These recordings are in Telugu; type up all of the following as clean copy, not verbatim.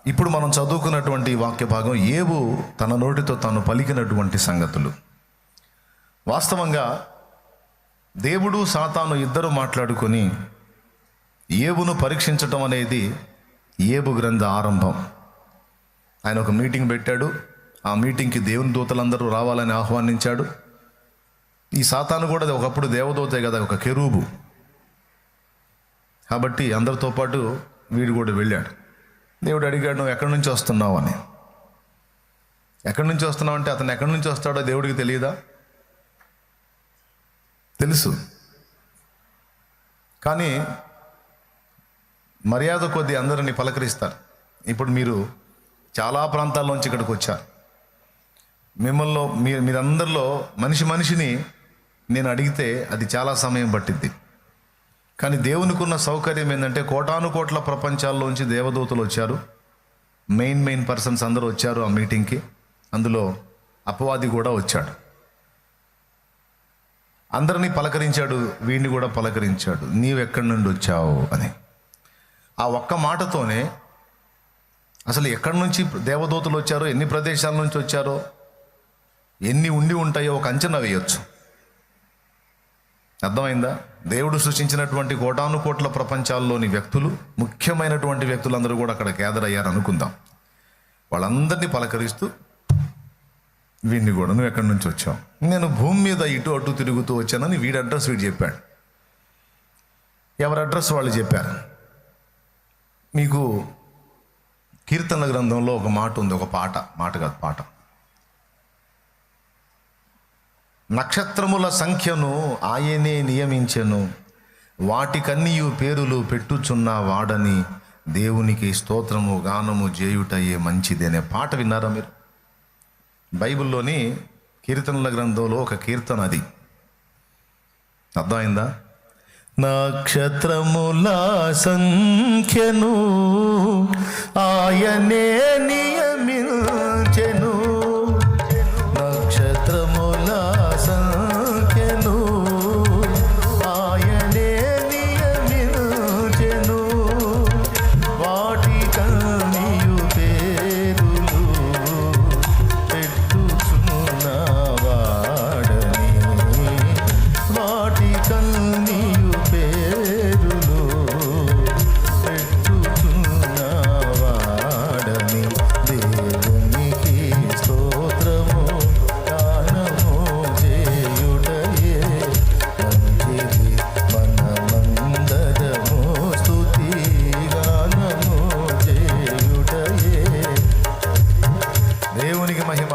ఇప్పుడు మనం చదువుకున్నటువంటి వాక్య భాగం ఏబు తన నోటితో తాను పలికినటువంటి సంగతులు. వాస్తవంగా దేవుడు సాతాను ఇద్దరు మాట్లాడుకొని ఏబును పరీక్షించటం అనేది ఏబు గ్రంథ ఆరంభం. ఆయన ఒక మీటింగ్ పెట్టాడు. ఆ మీటింగ్కి దేవుని దూతలందరూ రావాలని ఆహ్వానించాడు. ఈ సాతాను కూడా ఒకప్పుడు దేవదూతే కదా, ఒక కెరూబు కాబట్టి అందరితో పాటు వీడు కూడా వెళ్ళాడు. దేవుడు అడిగాడు, నువ్వు ఎక్కడి నుంచి వస్తున్నావు అని. ఎక్కడి నుంచి వస్తున్నావు అంటే అతను ఎక్కడి నుంచి వస్తాడో దేవుడికి తెలియదా? తెలుసు. కానీ మర్యాద కొద్దీ అందరినీ పలకరిస్తారు. ఇప్పుడు మీరు చాలా ప్రాంతాల్లోంచి ఇక్కడికి వచ్చారు. మిమ్మల్ని మీరందరిలో మనిషిని నేను అడిగితే అది చాలా సమయం పట్టిద్ది. కానీ దేవునికి ఉన్న సౌకర్యం ఏంటంటే కోటాను కోట్ల ప్రపంచాల్లోంచి దేవదూతలు వచ్చారు. మెయిన్ పర్సన్స్ అందరూ వచ్చారు ఆ మీటింగ్కి. అందులో అపవాది కూడా వచ్చాడు. అందరినీ పలకరించాడు, వీడిని కూడా పలకరించాడు. నీవెక్కడి నుండి వచ్చావు అని. ఆ ఒక్క మాటతోనే అసలు ఎక్కడి నుంచి దేవదూతలు వచ్చారో, ఎన్ని ప్రదేశాల నుంచి వచ్చారో, ఎన్ని ఉండి ఉంటాయో ఒక అంచనా వేయొచ్చు. అర్థమైందా? దేవుడు సృష్టించినటువంటి కోటాను కోట్ల ప్రపంచాల్లోని వ్యక్తులు, ముఖ్యమైనటువంటి వ్యక్తులందరూ కూడా అక్కడ గ్యాదర్ అయ్యారు అనుకుందాం. వాళ్ళందరినీ పలకరిస్తూ వీడిని కూడా, నువ్వు ఎక్కడి నుంచి వచ్చావు? నేను భూమి మీద ఇటు అటు తిరుగుతూ వచ్చానని వీడి అడ్రస్ వీడు చెప్పాడు. ఎవరి అడ్రస్ వాళ్ళు చెప్పారు. మీకు కీర్తనల గ్రంథంలో ఒక మాట ఉంది, ఒక మాట కాదు పాట. నక్షత్రముల సంఖ్యను ఆయనే నియమించెను, వాటికన్నీయు పేరులు పెట్టుచున్న వాడని దేవునికి స్తోత్రము గానము చేయుటయే మంచిది అనే పాట విన్నారా మీరు? బైబిల్లోని కీర్తనల గ్రంథంలో ఒక కీర్తన అది. అర్థమైందా? నక్షత్రముల సంఖ్యను ఆయనే నియమించెను, నక్షత్రముల సంఖ్యను ఆయనే నియమించెను, వాటికన్నీయు పేరులు పెట్టుచున్న వాడని, వాటికన్నీయు పేరులు పెట్టుచున్న వాడని దేవునికి స్తోత్రము గానము చేయుటయే మంచిది, మనమందరము స్తుతి గానము చేయుటయే. దేవునికి మహిమ,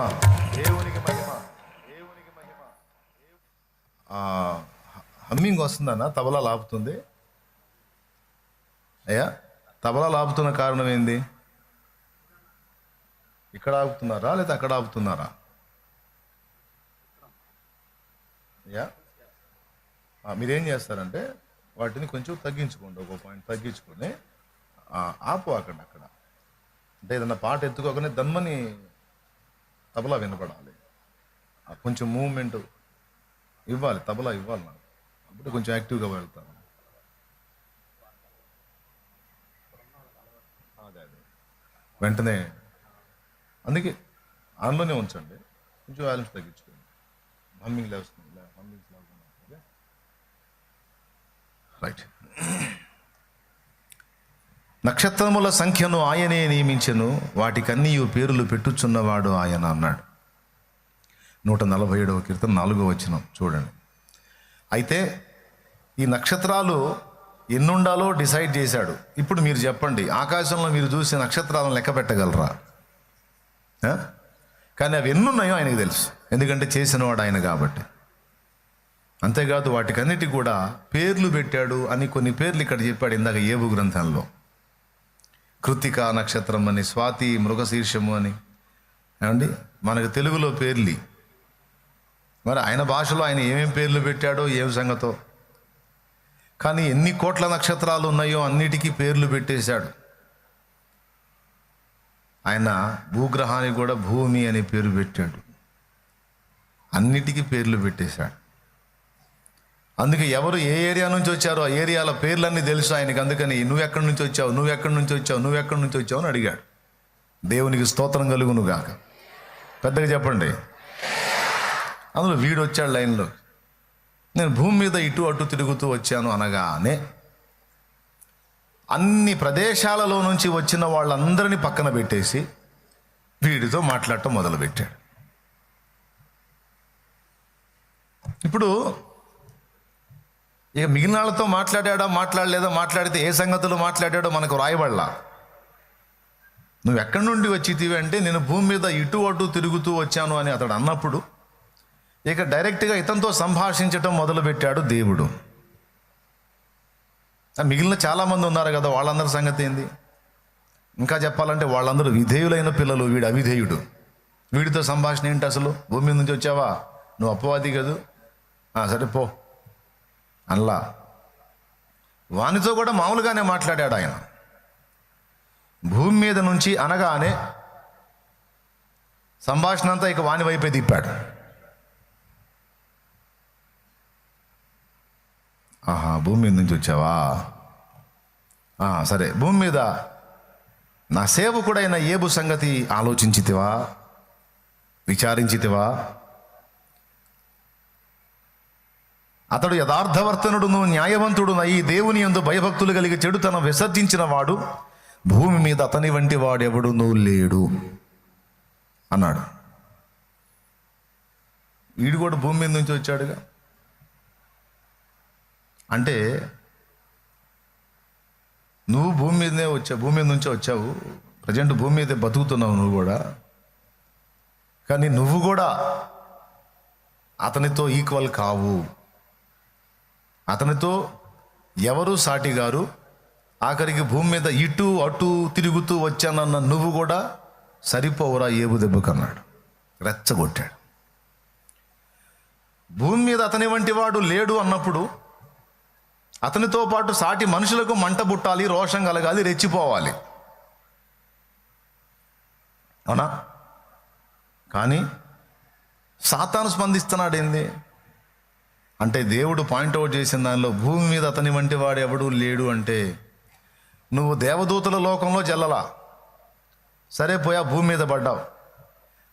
దేవునికి మహిమ, దేవునికి మహిమ. హమ్మింగ్ వస్తుందన్న, తబలా లాపుతుంది. అయ్యా, తబలా లాపుతున్న కారణం ఏంది? ఇక్కడ ఆపుతున్నారా లేదా అక్కడ ఆపుతున్నారా? అయ్యా, మీరేం చేస్తారంటే వాటిని కొంచెం తగ్గించుకోండి, ఒక పాయింట్ తగ్గించుకొని ఆపు అక్కడ. అంటే ఏదన్నా పాట ఎత్తుకోగానే దమ్మని తబలా వినపడాలి. కొంచెం మూమెంట్ ఇవ్వాలి, తబలా ఇవ్వాలి నాకు, అప్పుడు కొంచెం యాక్టివ్గా వెళ్తాను. అదే వెంటనే, అందుకే ఆన్లోనే ఉంచండి, కొంచెం వాల్యూమ్స్ తగ్గించుకోండి. హమ్మింగ్ లేస్తుంది, రైట్. నక్షత్రముల సంఖ్యను ఆయనే నియమించెను, వాటికన్నీయు పేరులు పెట్టుచున్నవాడు ఆయన అన్నాడు. 147వ కీర్తన 4వ వచనం చూడండి. అయితే ఈ నక్షత్రాలు ఎన్నుండాలో డిసైడ్ చేశాడు. ఇప్పుడు మీరు చెప్పండి, ఆకాశంలో మీరు చూసి నక్షత్రాలను లెక్క పెట్టగలరా? కానీ అవి ఎన్నున్నాయో ఆయనకు తెలుసు, ఎందుకంటే చేసినవాడు ఆయన కాబట్టి. అంతేకాదు వాటికన్నిటికి కూడా పేర్లు పెట్టాడు అని కొన్ని పేర్లు ఇక్కడ చెప్పాడు ఇందాక ఏబు గ్రంథంలో. కృత్తిక నక్షత్రం అని, స్వాతి, మృగశీర్షము అని. ఏమండి, మనకు తెలుగులో పేర్లు, మరి ఆయన భాషలో ఆయన ఏమేం పేర్లు పెట్టాడో ఏం సంగతో. కానీ ఎన్ని కోట్ల నక్షత్రాలు ఉన్నాయో అన్నిటికీ పేర్లు పెట్టేశాడు. ఆయన భూగ్రహానికి కూడా భూమి అనే పేరు పెట్టాడు. అన్నిటికీ పేర్లు పెట్టేశాడు. అందుకే ఎవరు ఏ ఏరియా నుంచి వచ్చారో ఆ ఏరియాల పేర్లన్నీ తెలుసు ఆయనకి. అందుకని నువ్వెక్కడి నుంచి వచ్చావు, నువ్వెక్కడి నుంచి వచ్చావు, నువ్వెక్కడి నుంచి వచ్చావు అని అడిగాడు. దేవునికి స్తోత్రం కలుగును గాక. పెద్దగా చెప్పండి. అందులో వీడు వచ్చాడు లైన్లో, నేను భూమి మీద ఇటు అటు తిరుగుతూ వచ్చాను అనగానే అన్ని ప్రదేశాలలో నుంచి వచ్చిన వాళ్ళందరినీ పక్కన పెట్టేసి వీడితో మాట్లాడటం మొదలుపెట్టాడు. ఇప్పుడు ఇక మిగిలిన వాళ్ళతో మాట్లాడాడా మాట్లాడలేదా, మాట్లాడితే ఏ సంగతులు మాట్లాడాడో మనకు రాయబడలా. నువ్వు ఎక్కడి నుండి వచ్చితివి అంటే నేను భూమి మీద ఇటు అటు తిరుగుతూ వచ్చాను అని అతడు అన్నప్పుడు ఇక డైరెక్ట్గా ఇతనితో సంభాషించటం మొదలుపెట్టాడు దేవుడు. మిగిలిన చాలామంది ఉన్నారు కదా, వాళ్ళందరి సంగతి ఏంది? ఇంకా చెప్పాలంటే వాళ్ళందరూ విధేయులైన పిల్లలు, వీడు అవిధేయుడు. వీడితో సంభాషణ ఏంటి అసలు? భూమి మీద నుంచి వచ్చావా, నువ్వు అపవాది కదూ, సరే పో అనలా. వానితో కూడా మామూలుగానే మాట్లాడాడు ఆయన. భూమి మీద నుంచి అనగానే సంభాషణ అంతా ఇక వాని వైపే తిప్పాడు. భూమి మీద నుంచి వచ్చావా, సరే భూమి మీద నా సేవకుడైన ఏబు సంగతి ఆలోచించితివా, విచారించితివా? అతడు యథార్థవర్తనుడును న్యాయవంతుడును ఈ దేవుని యందు భయభక్తులు కలిగి చెడుతనం విసర్జించిన వాడు, భూమి మీద అతని వంటి వాడెవడునూ లేడు అన్నాడు. వీడు కూడా భూమి మీద నుంచి వచ్చాడుగా. అంటే నువ్వు భూమి మీదనే వచ్చావు, భూమి మీద నుంచే వచ్చావు, ప్రజెంట్ భూమి మీదే బతుకుతున్నావు నువ్వు కూడా. కానీ నువ్వు కూడా అతనితో ఈక్వల్ కావు. అతనితో ఎవరు సాటి గారు? ఆఖరికి భూమి మీద ఇటు అటు తిరుగుతూ వచ్చానన్న నువ్వు కూడా సరిపోవురా ఏబు దెబ్బకన్నాడు, రెచ్చగొట్టాడు. భూమి మీద అతని వంటి వాడు లేడు అన్నప్పుడు అతనితో పాటు సాటి మనుషులకు మంట పుట్టాలి, రోషం కలగాలి, రెచ్చిపోవాలి, అవునా? కానీ సాతాను స్పందిస్తున్నాడు ఏంది అంటే, దేవుడు పాయింట్అవుట్ చేసిన దానిలో భూమి మీద అతని వంటి వాడు ఎవడు లేడు అంటే, నువ్వు దేవదూతల లోకంలో జల్లలా, సరే పోయా భూమి మీద పడ్డావు,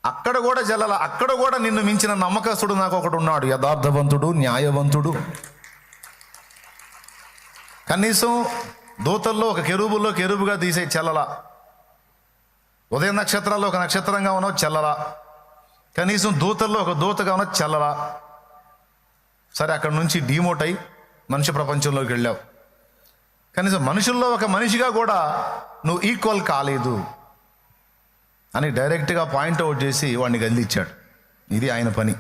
అక్కడ కూడా జల్లలా, అక్కడ కూడా నిన్ను మించిన నమ్మకస్తుడు నాకు ఒకడు ఉన్నాడు, యథార్థవంతుడు, న్యాయవంతుడు. కనీసం దూతల్లో ఒక కెరూబుల్లో కెరూబుగా తీసే చెల్లలా, ఉదయ నక్షత్రాల్లో ఒక నక్షత్రంగా ఉన్నావు చెల్లలా, కనీసం దూతల్లో ఒక దూతగా ఉన్నావు చెల్లలా. సరే అక్కడ నుంచి డిమోట్ అయి మనిషి ప్రపంచంలోకి వెళ్ళావు, కనీసం మనుషుల్లో ఒక మనిషిగా కూడా నువ్వు ఈక్వల్ కాలేదు అని డైరెక్ట్గా పాయింట్అవుట్ చేసి వాడిని గదిలిచ్చాడు. ఇది ఆయన పని.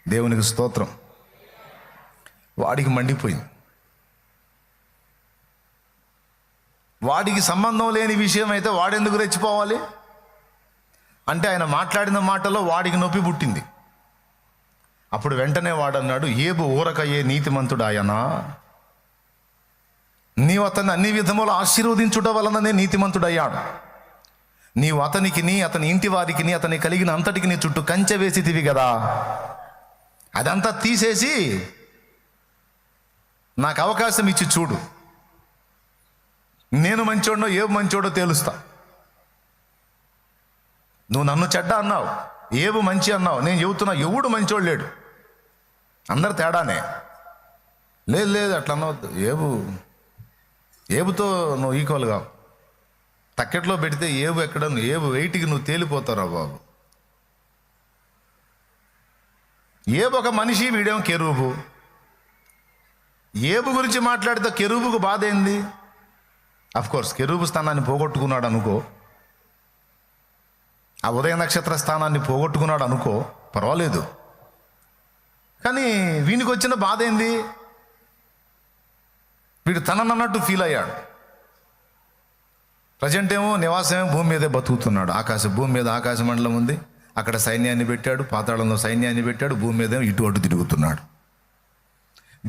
దేవునికి స్తోత్రం. వాడికి మండిపోయింది. వాడికి సంబంధం లేని విషయం అయితే వాడెందుకు రెచ్చిపోవాలి అంటే, ఆయన మాట్లాడిన మాటలో వాడికి నొప్పి పుట్టింది. అప్పుడు వెంటనే వాడన్నాడు, ఏబు ఊరకయ్యే నీతిమంతుడాయనా, నీవు అతన్ని అన్ని విధములు ఆశీర్వదించుట వలననే నీతిమంతుడయ్యాడు. నీవు అతనికిని అతని ఇంటి వారికిని అతని కలిగిన అంతటికి నీ చుట్టూ కంచె వేసితివి కదా, అదంతా తీసేసి నాకు అవకాశం ఇచ్చి చూడు, నేను మంచోడో ఏబు మంచోడో తేలుస్తా. నువ్వు నన్ను చెడ్డ అన్నావు, ఏబు మంచి అన్నావు, నేను చెబుతున్నా ఎవడు మంచోడు లేడు, అందరు తేడానే. లేదు లేదు అట్లా అన్నవద్దు, ఏబుతో నువ్వు ఈక్వల్గా తక్కెట్లో పెడితే ఏబు ఎక్కడ, ఏబు వెయిట్కి నువ్వు తేలిపోతారా బాబు. ఏబు ఒక మనిషి, వీడేమో కెరూబు. ఏబు గురించి మాట్లాడితే కెరూబుకు బాధ ఏంది? అఫ్కోర్స్ కెరూబు స్థానాన్ని పోగొట్టుకున్నాడు అనుకో, ఆ ఉదయ నక్షత్ర స్థానాన్ని పోగొట్టుకున్నాడు అనుకో, పర్వాలేదు. కానీ వీనికి వచ్చిన బాధ ఏంది? వీడు తనన్నట్టు ఫీల్ అయ్యాడు. ప్రజెంట్ ఏమో నివాసమేమో భూమి మీదే బతుకుతున్నాడు. భూమి మీద ఆకాశ మండలం ఉంది, అక్కడ సైన్యాన్ని పెట్టాడు, పాతాళంలో సైన్యాన్ని పెట్టాడు, భూమి మీద ఇటు అటు తిరుగుతున్నాడు.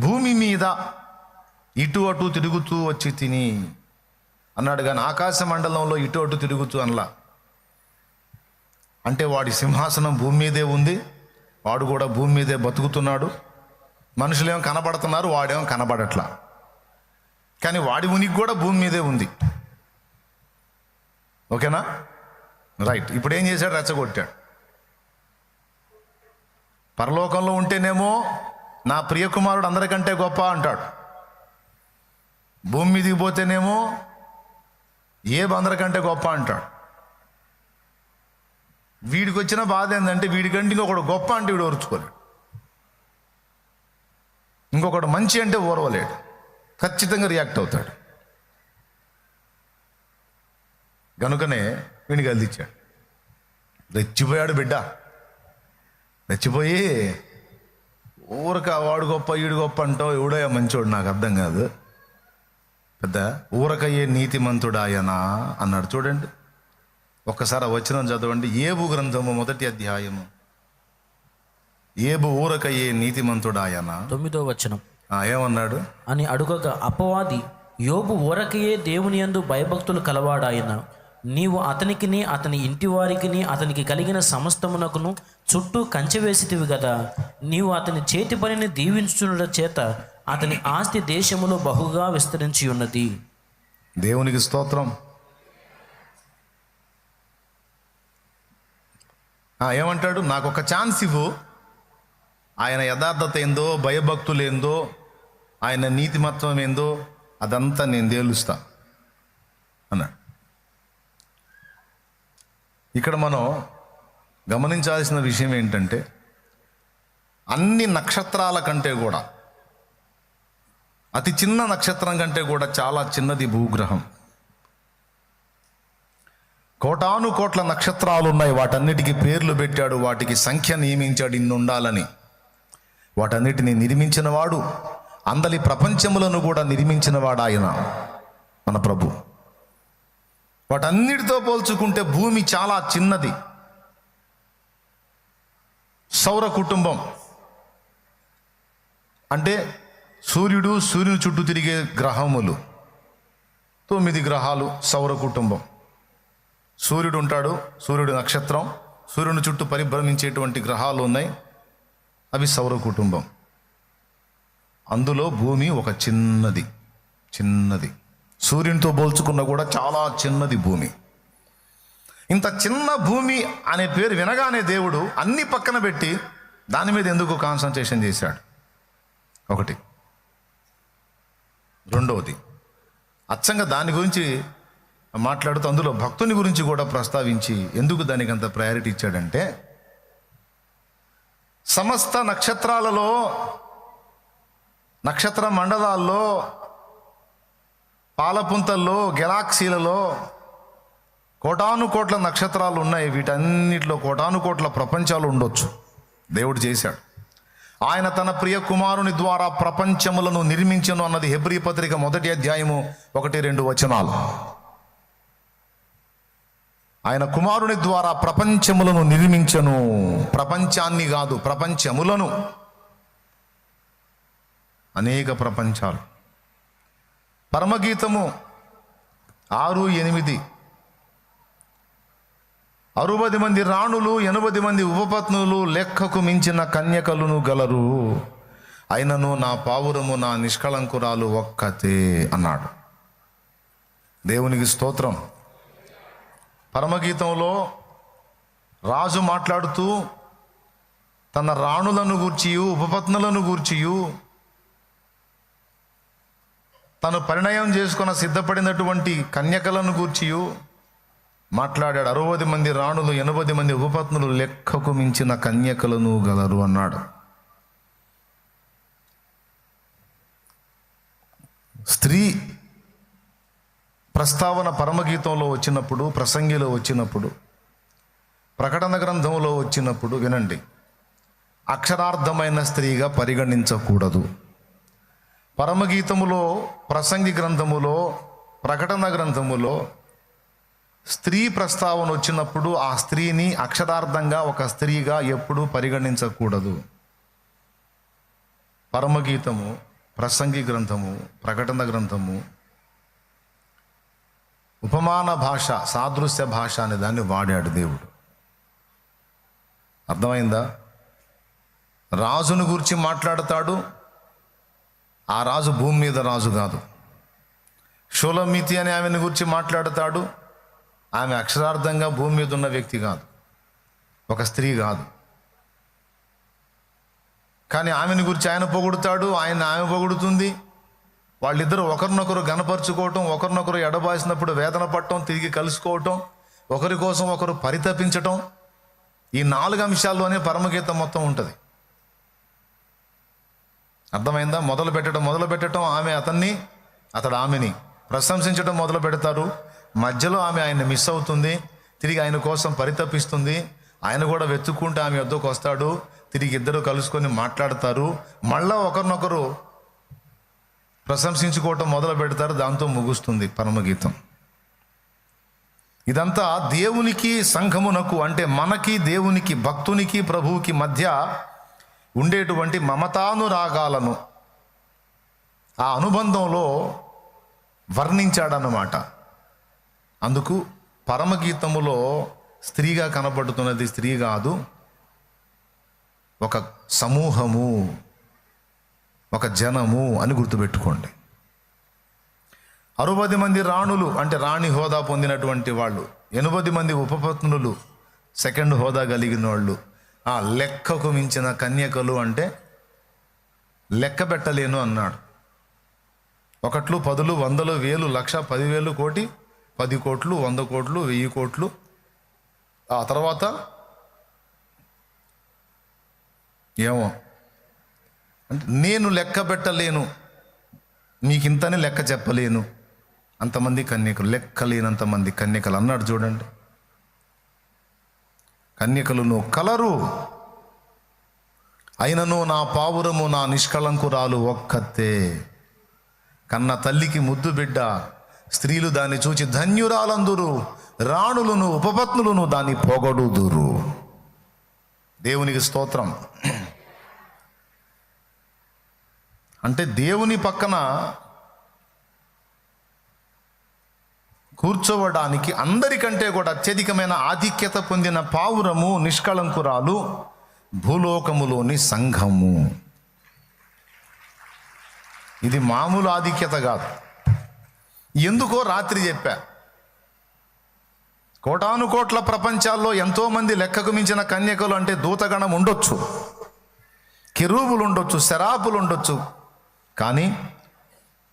భూమి మీద ఇటు అటు తిరుగుతూ వచ్చి తిని అన్నాడు, కానీ ఆకాశ మండలంలో ఇటు అటు తిరుగుతూ అనలా. అంటే వాడి సింహాసనం భూమి మీదే ఉంది, వాడు కూడా భూమి మీదే బతుకుతున్నాడు. మనుషులేమో కనబడుతున్నారు, వాడేమో కనబడట్లా, కానీ వాడి ఉనికి కూడా భూమి మీదే ఉంది. ఓకేనా? రైట్. ఇప్పుడు ఏం చేశాడు? రెచ్చగొట్టాడు. పరలోకంలో ఉంటేనేమో నా ప్రియకుమారుడు అందరికంటే గొప్ప అంటాడు, భూమి మీదకి పోతేనేమో ఏబు అందరికంటే గొప్ప అంటాడు. వీడికి వచ్చిన బాధ ఏంటంటే వీడికంటే ఇంకొకడు గొప్ప అంటే వీడు ఓర్చుకోలేడు, ఇంకొకడు మంచి అంటే ఓర్వలేడు, ఖచ్చితంగా రియాక్ట్ అవుతాడు. కనుకనే వీడికి అందించాడు. రెచ్చిపోయాడు బిడ్డ. రెచ్చిపోయి ఊరక వాడు గొప్ప ఈడు గొప్ప అంటావు, ఎవడో మంచోడు నాకు అర్థం కాదు, పెద్ద ఊరకయ్యే నీతిమంతుడాయనా అన్నాడు. చూడండి ఒక్కసారి ఆ వచనం చదవండి. ఏబు గ్రంథము 1వ అధ్యాయము. ఏబు ఊరకయ్యే నీతిమంతుడాయనా 9వ వచనం ఏమన్నాడు అని అడుగగా అపవాది, యోబు ఊరకయే దేవుని యందు భయభక్తులు కలవాడాయన, నీవు అతనికిని అతని ఇంటి వారికిని అతనికి కలిగిన సమస్తమునకును చుట్టూ కంచె వేసితివి కదా, నీవు అతని చేతి పనిని దీవించుట చేత అతని ఆస్తి దేశములో బహుగా విస్తరించి ఉన్నది. దేవునికి స్తోత్రం. ఏమంటాడు? నాకు ఒక ఛాన్స్ ఇవ్వు, ఆయన యథార్థత ఏందో, భయభక్తులు ఏందో, ఆయన నీతిమత్వం ఏందో అదంతా నేను తేలుస్తా అన్నాడు. ఇక్కడ మనం గమనించాల్సిన విషయం ఏంటంటే అన్ని నక్షత్రాల కంటే కూడా అతి చిన్న నక్షత్రం కంటే కూడా చాలా చిన్నది భూగ్రహం. కోటాను కోట్ల నక్షత్రాలు ఉన్నాయి, వాటన్నిటికీ పేర్లు పెట్టాడు, వాటికి సంఖ్య నియమించాడు ఇన్ని ఉండాలని. వాటన్నిటిని నిర్మించిన వాడు, అందలి ప్రపంచములను కూడా నిర్మించిన వాడు ఆయన మన ప్రభు. వాటన్నిటితో పోల్చుకుంటే భూమి చాలా చిన్నది. సౌర కుటుంబం అంటే సూర్యుడు, సూర్యుని చుట్టూ తిరిగే గ్రహములు 9 గ్రహాలు సౌర కుటుంబం. సూర్యుడు ఉంటాడు, సూర్యుడు నక్షత్రం, సూర్యుని చుట్టూ పరిభ్రమించేటువంటి గ్రహాలు ఉన్నాయి, అవి సౌర కుటుంబం. అందులో భూమి ఒక చిన్నది. సూర్యునితో పోల్చుకున్న కూడా చాలా చిన్నది భూమి. ఇంత చిన్న భూమి అనే పేరు వినగానే దేవుడు అన్ని పక్కన పెట్టి దాని మీద ఎందుకు కాన్సన్ట్రేషన్ చేశాడు? ఒకటి. రెండవది, అచ్చంగా దాని గురించి మాట్లాడుతూ అందులో భక్తుని గురించి కూడా ప్రస్తావించి ఎందుకు దానికి అంత ప్రయారిటీ ఇచ్చాడంటే, సమస్త నక్షత్రాలలో, నక్షత్ర మండలాల్లో, పాలపుంతల్లో, గెలాక్సీలలో కోటాను కోట్ల నక్షత్రాలు ఉన్నాయి. వీటన్నిటిలో కోటాను కోట్ల ప్రపంచాలు ఉండొచ్చు. దేవుడు చేశాడు. ఆయన తన ప్రియ కుమారుని ద్వారా ప్రపంచములను నిర్మించను అన్నది హెబ్రీ పత్రిక 1వ అధ్యాయము 1-2 వచనాలు. ఆయన కుమారుని ద్వారా ప్రపంచములను నిర్మించను. ప్రపంచాన్ని కాదు, ప్రపంచములను. అనేక ప్రపంచాలు. పరమగీతము 6:8 60 మంది రాణులు, 80 మంది ఉపపత్నులు, లెక్కకు మించిన కన్యకలను గలరు, అయినను నా పావురము నా నిష్కళంకురాలు ఒక్కతే అన్నాడు. దేవునికి స్తోత్రం. పరమగీతంలో రాజు మాట్లాడుతూ తన రాణులను గూర్చియు ఉపపత్నులను గూర్చియు తను పరిణయం చేసుకున్న సిద్ధపడినటువంటి కన్యకలను గూర్చియు మాట్లాడాడు. 60 మంది రాణులు, 80 మంది ఉపపత్నులు, లెక్కకు మించిన కన్యకలను గలరు అన్నాడు. స్త్రీ ప్రస్తావన పరమగీతంలో వచ్చినప్పుడు, ప్రసంగిలో వచ్చినప్పుడు, ప్రకటన గ్రంథంలో వచ్చినప్పుడు వినండి, అక్షరార్థమైన స్త్రీగా పరిగణించకూడదు. పరమగీతములో, ప్రసంగి గ్రంథములో, ప్రకటన గ్రంథములో స్త్రీ ప్రస్తావన వచ్చినప్పుడు ఆ స్త్రీని అక్షరార్థంగా ఒక స్త్రీగా ఎప్పుడూ పరిగణించకూడదు. పరమగీతము, ప్రసంగి గ్రంథము, ప్రకటన గ్రంథము ఉపమాన భాష, సాదృశ్య భాష అనే దాన్ని వాడాడు దేవుడు. అర్థమైందా? రాజును గురించి మాట్లాడతాడు, ఆ రాజు భూమి మీద రాజు కాదు. షూలమితి అనే ఆమెను గురించి మాట్లాడతాడు, ఆమె అక్షరార్థంగా భూమి మీద ఉన్న వ్యక్తి కాదు, ఒక స్త్రీ కాదు. కానీ ఆమెను గురించి ఆయన పొగుడుతాడు, ఆమె పొగుడుతుంది. వాళ్ళిద్దరూ ఒకరినొకరు గనపరుచుకోవటం, ఒకరినొకరు ఎడబాసినప్పుడు వేదన పడటం, తిరిగి కలుసుకోవటం, ఒకరి కోసం ఒకరు పరితపించటం, ఈ 4 అంశాల్లోనే పరమగీతం మొత్తం ఉంటుంది. అర్థమైందా? మొదలు పెట్టడం ఆమె అతన్ని, అతడు ఆమెని ప్రశంసించడం మొదలు పెడతారు. మధ్యలో ఆమె ఆయన్ని మిస్ అవుతుంది, తిరిగి ఆయన కోసం పరితపిస్తుంది. ఆయన కూడా వెతుక్కుంటూ ఆమె వద్దకు వస్తాడు, తిరిగి ఇద్దరు కలుసుకొని మాట్లాడతారు. మళ్ళా ఒకరినొకరు ప్రశంసించుకోవటం మొదలు పెడతారు. దాంతో ముగుస్తుంది పరమగీతం. ఇదంతా దేవునికి, సంఘమునకు, అంటే మనకి, దేవునికి, భక్తునికి, ప్రభువుకి మధ్య ఉండేటువంటి మమతానురాగాలను ఆ అనుబంధంలో వర్ణించాడన్నమాట. అందుకు పరమగీతములో స్త్రీగా కనబడుతున్నది స్త్రీ కాదు, ఒక సమూహము, ఒక జనము అని గుర్తుపెట్టుకోండి. 60 మంది రాణులు అంటే రాణి హోదా పొందినటువంటి వాళ్ళు, 80 మంది ఉపపత్నులు సెకండ్ హోదా కలిగిన వాళ్ళు, ఆ లెక్కకు మించిన కన్యకలు అంటే లెక్క పెట్టలేను అన్నాడు. 1, 10, 100, 1000, 1,00,000, 10,000, కోటి, 10 కోట్లు, 100 కోట్లు, 1000 కోట్లు. ఆ తర్వాత ఏమో అంటే నేను లెక్క పెట్టలేను, మీకింతని లెక్క చెప్పలేను, అంతమంది కన్యకలు, లెక్కలేనంతమంది కన్యకలు అన్నాడు. చూడండి, కన్యకలను కలరు, అయినను నా పావురము నా నిష్కళంకురాలు ఒక్కతే. కన్న తల్లికి ముద్దు బిడ్డ, స్త్రీలు దాన్ని చూచి ధన్యురాలందురు, రాణులను ఉపపత్నులను దాన్ని పొగడుదురు. దేవునికి స్తోత్రం. అంటే దేవుని పక్కన కూర్చోవడానికి అందరికంటే కూడా అత్యధికమైన ఆధిక్యత పొందిన పావురము, నిష్కళంకురాలు, భూలోకములోని సంఘము. ఇది మామూలు ఆధిక్యత కాదు. ఎందుకో రాత్రి చెప్పా, కోటానుకోట్ల ప్రపంచాల్లో ఎంతోమంది లెక్కకు మించిన కన్యకలు అంటే దూతగణం ఉండొచ్చు, కెరూబులు ఉండొచ్చు, శరాపులు ఉండొచ్చు. కానీ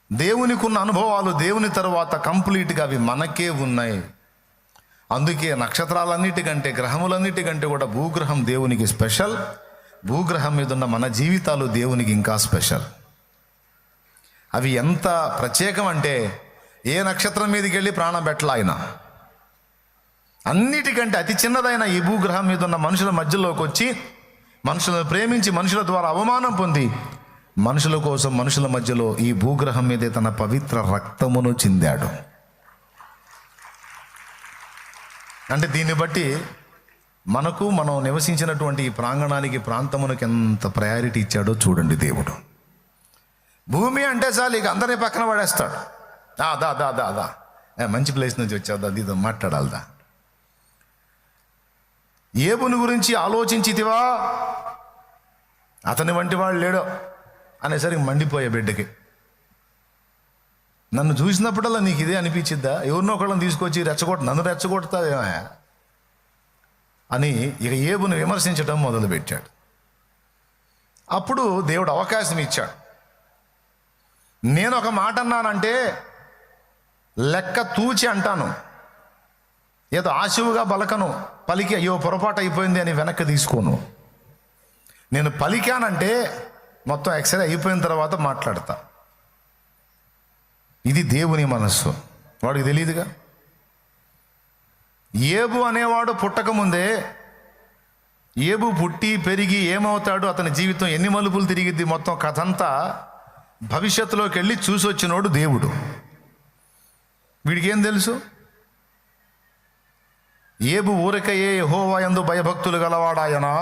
దేవునికి ఉన్న అనుభవాలు దేవుని తరువాత కంప్లీట్గా అవి మనకే ఉన్నాయి. అందుకే నక్షత్రాలన్నిటికంటే, గ్రహములన్నిటికంటే కూడా భూగ్రహం దేవునికి స్పెషల్. భూగ్రహం మీద ఉన్న మన జీవితాలు దేవునికి ఇంకా స్పెషల్. అవి ఎంత ప్రత్యేకం అంటే ఏ నక్షత్రం మీదకి వెళ్ళి ప్రాణం పెట్టాల ఆయన. అన్నిటికంటే అతి చిన్నదైన ఈ భూగ్రహం మీద ఉన్న మనుషుల మధ్యలోకి వచ్చి మనుషులను ప్రేమించి మనుషుల ద్వారా అవమానం పొంది మనుషుల కోసం మనుషుల మధ్యలో ఈ భూగ్రహం మీదే తన పవిత్ర రక్తమును చిందాడు. అంటే దీన్ని బట్టి మనం నివసించినటువంటి ఈ ప్రాంగణానికి, ప్రాంతమునకు ఎంత ప్రయారిటీ ఇచ్చాడో చూడండి దేవుడు. భూమి అంటే చాలు ఇక అందరినీ పక్కన పడేస్తాడు. దా మంచి ప్లేస్ నుంచి వచ్చావు, అది ఇదో మాట్లాడాలదా. ఏబుని గురించి ఆలోచించితివా, అతని వంటి వాడు లేడో అనేసరికి మండిపోయే బిడ్డకి. నన్ను చూసినప్పుడల్లా నీకు ఇదే అనిపించిద్దా? ఎవరినో ఒకళ్ళని తీసుకొచ్చి నన్ను రెచ్చగొడతావేమో అని ఇక ఏబుని విమర్శించడం మొదలుపెట్టాడు. అప్పుడు దేవుడు అవకాశం ఇచ్చాడు. నేను ఒక మాట అన్నానంటే లెక్క తూచి అంటాను, ఏదో ఆశువుగా బలకను, పలికి అయ్యో పొరపాటు అయిపోయింది అని వెనక్కి తీసుకోను. నేను పలికానంటే మొత్తం ఎక్స్రే అయిపోయిన తర్వాత మాట్లాడతా. ఇది దేవుని మనస్సు. వాడికి తెలియదుగా. ఏబు అనేవాడు పుట్టకముందే, ఏబు పుట్టి పెరిగి ఏమవుతాడు, అతని జీవితం ఎన్ని మలుపులు తిరిగిద్ది, మొత్తం కథంతా భవిష్యత్తులోకి వెళ్ళి చూసి వచ్చినోడు దేవుడు. వీడికి ఏం తెలుసు? ఏబు ఊరకయే యెహోవా యందు భయభక్తులు గలవాడాయనా,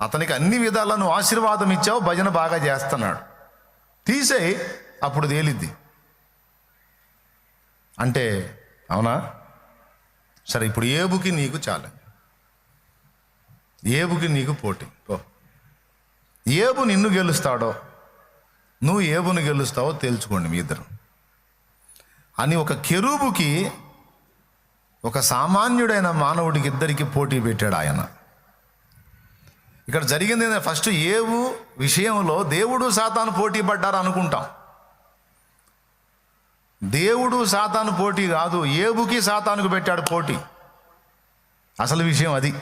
అతనికి అన్ని విధాలను ఆశీర్వాదం ఇచ్చావు, భజన బాగా చేస్తున్నాడు, తీసేయి అప్పుడు తేలిద్ది అంటే అవునా? సరే, ఇప్పుడు ఏబుకి నీకు చాలు, ఏబుకి నీకు పోటీ. ఏబు నిన్ను గెలుస్తాడో నువ్వు ఏబుని గెలుస్తావో తేల్చుకోండి మీ ఇద్దరు. అని ఒక కెరూబుకి ఒక సామాన్యుడైన మానవుడికి ఇద్దరికి పోటీ పెట్టాడు ఆయన. ఇక్కడ జరిగింది ఫస్ట్ ఏవు విషయంలో దేవుడు సాతాను పోటీ పడ్డారు అనుకుంటాం. దేవుడు సాతాను పోటీ కాదు, ఏబుకి సాతానుకు పెట్టాడు పోటీ. అసలు విషయం అది.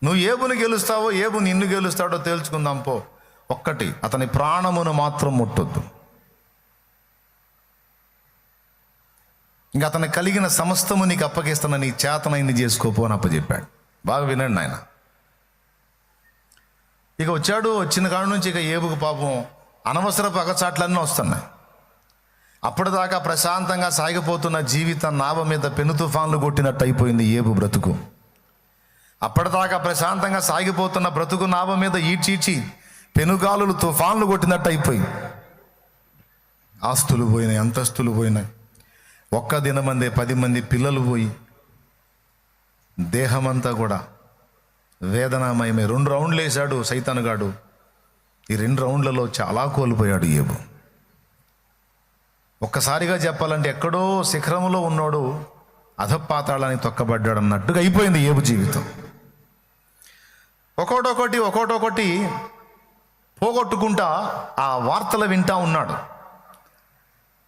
నువ్వు ఏబుని గెలుస్తావో ఏబు నిన్ను గెలుస్తాడో తేల్చుకుందాం పో. ఒక్కటి, అతని ప్రాణమును మాత్రం ముట్టొద్దు. ఇంకా అతనికి కలిగిన సమస్తము నీకు అప్పగిస్తున్న, నీ చేతనైంది చేసుకోపో అని అప్పచెప్పాడు. బాగా వినండి ఆయన. ఇక వచ్చాడు. వచ్చిన కాడ నుంచి ఇక ఏబుకు పాపం అనవసరపు అగచాట్లన్నీ వస్తున్నాయి. అప్పటిదాకా ప్రశాంతంగా సాగిపోతున్న జీవితం నావ మీద పెను తుఫాన్లు కొట్టినట్టు అయిపోయింది ఏబు బ్రతుకు. అప్పటిదాకా ప్రశాంతంగా సాగిపోతున్న బ్రతుకు నావ మీద ఈడ్చీడ్చి పెనుగాలులు తుఫాన్లు కొట్టినట్టు అయిపోయి ఆస్తులు పోయినాయి, అంతస్తులు పోయినాయి. ఒక్క దినమందే 10 మంది పిల్లలు పోయి దేహమంతా కూడా వేదనామయమే. 2 రౌండ్లు వేశాడు సైతానుగాడు. ఈ 2 రౌండ్లలో చాలా కోల్పోయాడు ఏబు. ఒక్కసారిగా చెప్పాలంటే ఎక్కడో శిఖరంలో ఉన్నాడు అధపాతాళానికి తొక్కబడ్డాడు అన్నట్టుగా అయిపోయింది ఏబు జీవితం. ఒక్కొక్కటి పోగొట్టుకుంటా ఆ వార్తలు వింటా ఉన్నాడు.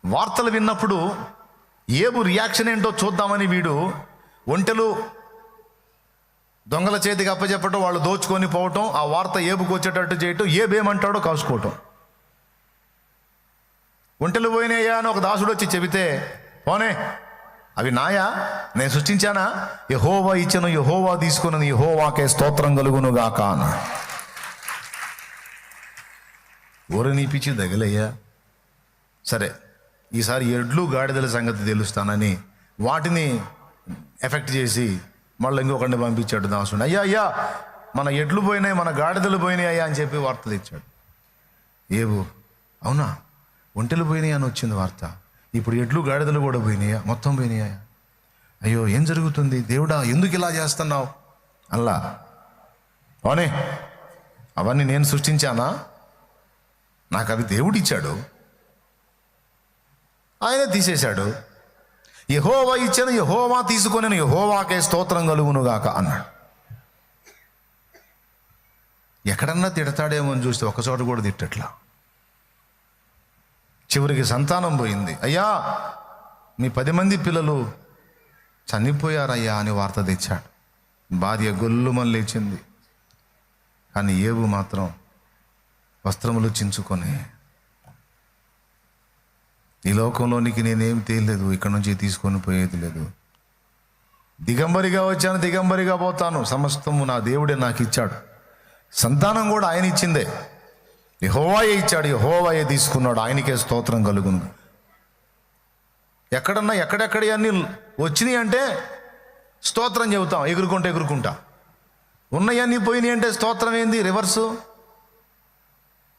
వార్తలు విన్నప్పుడు ఏబు రియాక్షన్ ఏంటో చూద్దామని వీడు ఒంటెలు దొంగల చేతికి అప్పచెప్పటం, వాళ్ళు దోచుకొని పోవటం, ఆ వార్త ఏబుకు వచ్చేటట్టు చేయటం, ఏబేమంటాడో కాసుకోవటం. ఒంటెలు పోయినాయా అని ఒక దాసుడు వచ్చి చెబితే, పోనే అవి నాయా, నేను సృష్టించానా? యెహోవా ఇచ్చను, యెహోవా తీసుకున్నది, యెహోవాకే స్తోత్రం కలుగునుగాక అన్నాడు. ఊరు నీపిచ్చి దగలయ్యా. సరే, ఈసారి ఎడ్లు గాడిదల సంగతి తెలుస్తానని వాటిని ఎఫెక్ట్ చేసి మళ్ళీ ఇంకొకరిని పంపించాడు దాసుడు. అయ్యా మన ఎడ్లు పోయినాయి, మన గాడిదలు పోయినాయి అయ్యా అని చెప్పి వార్త తెచ్చాడు. ఏవో అవునా, ఒంటెలు పోయినాయి అని వచ్చింది వార్త. ఇప్పుడు ఎడ్లు గాడిదలు కూడా పోయినాయా? మొత్తం పోయినాయా? అయ్యో ఏం జరుగుతుంది దేవుడా, ఎందుకు ఇలా చేస్తున్నావు? అల్లా అవునే, అవన్నీ నేను సృష్టించానా? నాకు అవి దేవుడిచ్చాడు, ఆయన తీసేశాడు. యెహోవా ఇచ్చాను, యెహోవా తీసుకొని యెహోవాకే స్తోత్రం కలుగునుగాక అన్నాడు. ఎక్కడన్నా తిడతాడేమో అని చూస్తే ఒకచోట కూడా తిట్టట్లా. చివరికి సంతానం పోయింది. అయ్యా మీ 10 మంది పిల్లలు చనిపోయారయ్యా అని వార్త తెచ్చాడు. భార్య గొల్లుమని లేచింది. కానీ ఏబు మాత్రం వస్త్రములు చించుకొని, ఈ లోకంలోనికి నేనేం తేలేదు, ఇక్కడ నుంచి తీసుకొని పోయేది లేదు, దిగంబరిగా వచ్చాను, దిగంబరిగా పోతాను, సమస్తము నా దేవుడే నాకు ఇచ్చాడు, సంతానం కూడా ఆయన ఇచ్చిందే, యెహోవాయే ఇచ్చాడు, యెహోవాయే తీసుకున్నాడు, ఆయనకే స్తోత్రం కలుగును. ఎక్కడన్నా ఎక్కడెక్కడి అన్నీ వచ్చినాయి అంటే స్తోత్రం చెబుతాం ఎగురుకుంటా. ఉన్నాయన్నీ పోయినాయి అంటే స్తోత్రం ఏంది? రివర్సు.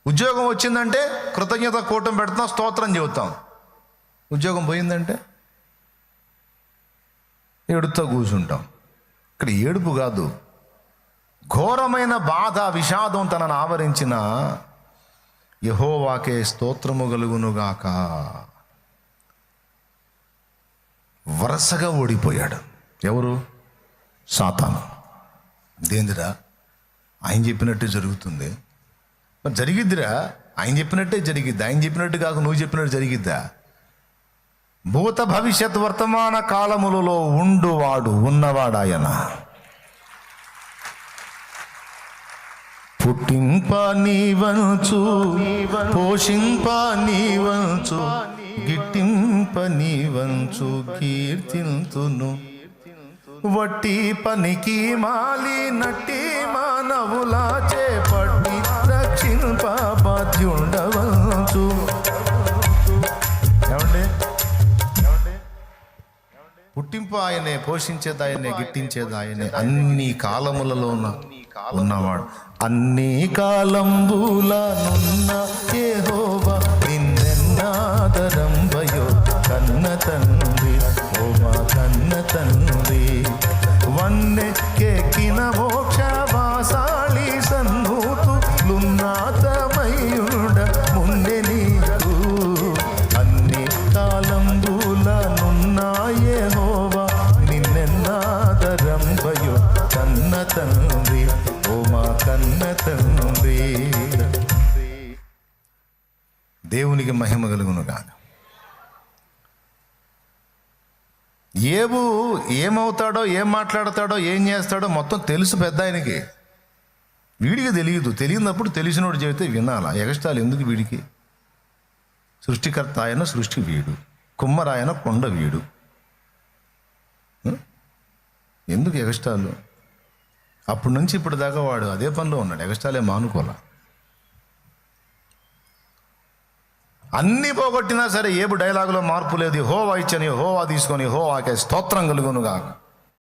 ఉద్యోగం వచ్చిందంటే కృతజ్ఞత కూటం పెడతాం, స్తోత్రం చెబుతాం. ఉద్యోగం పోయిందంటే ఏడుతో కూర్చుంటాం. ఇక్కడ ఏడుపు కాదు, ఘోరమైన బాధ, విషాదం తనను ఆవరించిన యెహోవాకే స్తోత్రము కలుగునుగాక. వరుసగా ఓడిపోయాడు. ఎవరు? సాతాను. దేందిరా, ఆయన చెప్పినట్టే జరుగుతుంది, మరి జరిగిద్దిరా, ఆయన చెప్పినట్టే జరిగిద్ది, ఆయన చెప్పినట్టు కాక నువ్వు చెప్పినట్టు జరిగిద్దా? భూత భవిష్యత్ వర్తమాన కాలములలో ఉండువాడు ఉన్నవాడాయన. పుట్టింప నీవంచు, పోషింప నీవంచు, గిట్టింప నీవంచు, కీర్తింతును. వట్టి పనికి మాలి నట్టి మానవులా చేపట్టి రక్షింప బాధ్యుండవచ్చు. ఏమండి, పుట్టింపు ఆయనే, పోషించేది ఆయనే, గిట్టించేది ఆయనే, అన్ని కాలములలో ఉన్నవాడు. అన్ని కాలంబులనున్న యెహోవా నిన్నెన్నాదరంబయో కన్న తండ్రి, ఓ మా కన్న తండ్రి. వన్నెకెక్కిన మోక్షవాసాళి సన్నుతులున్నాతమయుడ ముందె నీకు. అన్ని కాలంబుల కన్న తండ్రి, ఓ మా కన్న తండ్రి. దేవునికి మహిమ కలుగును గాక. ఏబు ఏమవుతాడో, ఏం మాట్లాడతాడో, ఏం చేస్తాడో మొత్తం తెలుసు పెద్ద ఆయనకి. వీడికి తెలియనప్పుడు తెలిసినోడు చెబితే వినాలా. ఎగస్టాలు ఎందుకు వీడికి? సృష్టికర్త ఆయన, సృష్టి వీడు. కుమ్మరాయన, కొండ వీడు. ఎందుకు ఎగస్టాలు? అప్పటి నుంచి ఇప్పుడు దాకా వాడు అదే పనిలో ఉన్నాడు. ఎగస్టాలే మానుకోలా. అన్నీ పోగొట్టినా సరే ఏబు డైలాగులో మార్పు లేదు. యెహోవా ఇచ్చని యెహోవా తీసుకొని యెహోవాకే స్తోత్రం కలుగునుగాక.